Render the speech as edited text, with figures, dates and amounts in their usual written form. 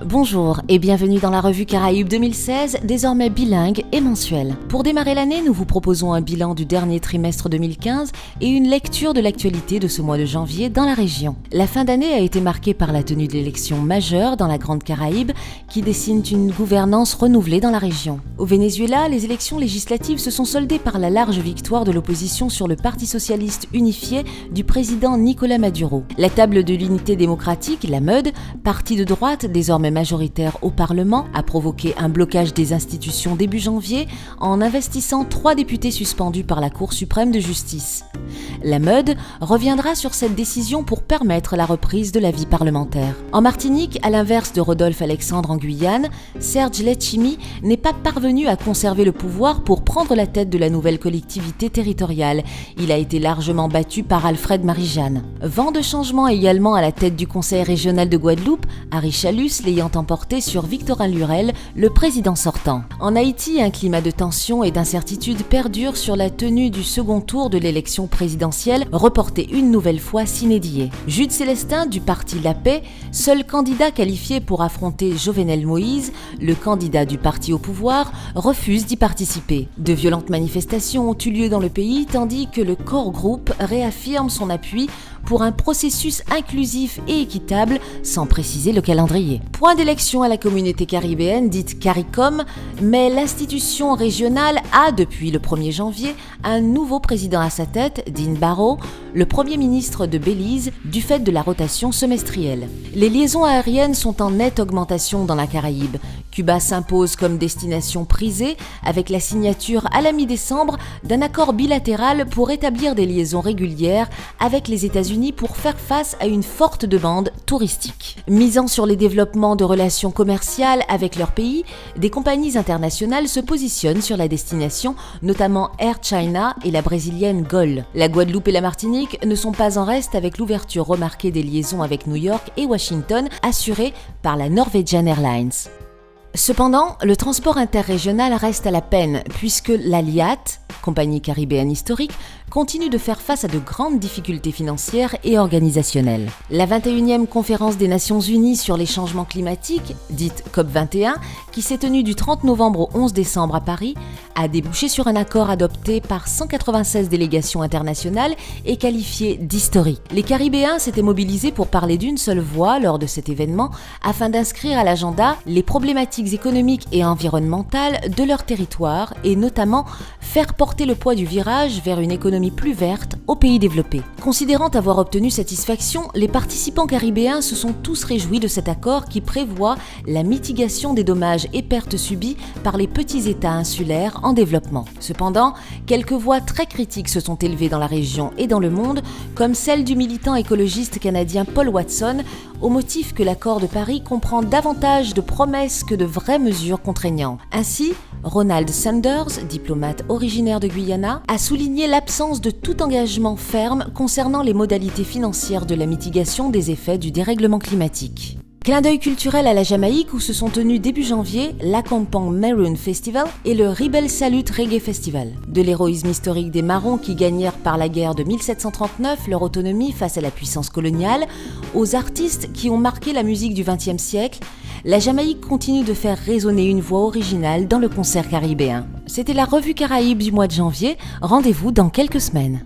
Bonjour et bienvenue dans la revue Caraïbes 2016, désormais bilingue et mensuelle. Pour démarrer l'année, nous vous proposons un bilan du dernier trimestre 2015 et une lecture de l'actualité de ce mois de janvier dans la région. La fin d'année a été marquée par la tenue d'élections majeures dans la Grande Caraïbe qui dessinent une gouvernance renouvelée dans la région. Au Venezuela, les élections législatives se sont soldées par la large victoire de l'opposition sur le Parti socialiste unifié du président Nicolás Maduro. La table de l'unité démocratique, la MUD, parti de droite désormais majoritaire au Parlement, a provoqué un blocage des institutions début janvier en investissant 3 députés suspendus par la Cour suprême de justice. La MUD reviendra sur cette décision pour permettre la reprise de la vie parlementaire. En Martinique, à l'inverse de Rodolphe Alexandre en Guyane, Serge Letchimy n'est pas parvenu à conserver le pouvoir pour prendre la tête de la nouvelle collectivité territoriale. Il a été largement battu par Alfred Marie-Jeanne. Vent de changement également à la tête du Conseil régional de Guadeloupe, Harry Chalus l'ayant emporté sur Victorin Lurel, le président sortant. En Haïti, un climat de tension et d'incertitude perdure sur la tenue du second tour de l'élection présidentielle, reportée une nouvelle fois sine die. Jude Célestin du parti La Paix, seul candidat qualifié pour affronter Jovenel Moïse, le candidat du parti au pouvoir, refuse d'y participer. De violentes manifestations ont eu lieu dans le pays tandis que le Core Group réaffirme son appui pour un processus inclusif et équitable, sans préciser le calendrier. Point d'élection à la communauté caribéenne dite CARICOM, mais l'institution régionale a, depuis le 1er janvier, un nouveau président à sa tête, Dean Barrow, le Premier ministre de Belize, du fait de la rotation semestrielle. Les liaisons aériennes sont en nette augmentation dans la Caraïbe. Cuba s'impose comme destination prisée avec la signature à la mi-décembre d'un accord bilatéral pour établir des liaisons régulières avec les États-Unis pour faire face à une forte demande touristique. Misant sur les développements de relations commerciales avec leur pays, des compagnies internationales se positionnent sur la destination, notamment Air China et la brésilienne GOL. La Guadeloupe et la Martinique ne sont pas en reste avec l'ouverture remarquée des liaisons avec New York et Washington assurée par la Norwegian Airlines. Cependant, le transport interrégional reste à la peine puisque l'ALIAT, compagnie caribéenne historique, continue de faire face à de grandes difficultés financières et organisationnelles. La 21e conférence des Nations Unies sur les changements climatiques, dite COP21, qui s'est tenue du 30 novembre au 11 décembre à Paris, a débouché sur un accord adopté par 196 délégations internationales et qualifié d'historique. Les Caribéens s'étaient mobilisés pour parler d'une seule voix lors de cet événement afin d'inscrire à l'agenda les problématiques économiques et environnementales de leur territoire et notamment faire porter le poids du virage vers une économie plus verte aux pays développés. Considérant avoir obtenu satisfaction, les participants caribéens se sont tous réjouis de cet accord qui prévoit la mitigation des dommages et pertes subies par les petits États insulaires en développement. Cependant, quelques voix très critiques se sont élevées dans la région et dans le monde, comme celle du militant écologiste canadien Paul Watson, au motif que l'accord de Paris comprend davantage de promesses que de vraies mesures contraignantes. Ainsi, Ronald Sanders, diplomate originaire de Guyana, a souligné l'absence de tout engagement ferme concernant les modalités financières de la mitigation des effets du dérèglement climatique. Clin d'œil culturel à la Jamaïque où se sont tenus début janvier l'Accompong Maroon Festival et le Rebel Salute Reggae Festival. De l'héroïsme historique des Marrons qui gagnèrent par la guerre de 1739 leur autonomie face à la puissance coloniale, aux artistes qui ont marqué la musique du XXe siècle, la Jamaïque continue de faire résonner une voix originale dans le concert caribéen. C'était la revue Caraïbes du mois de janvier, rendez-vous dans quelques semaines.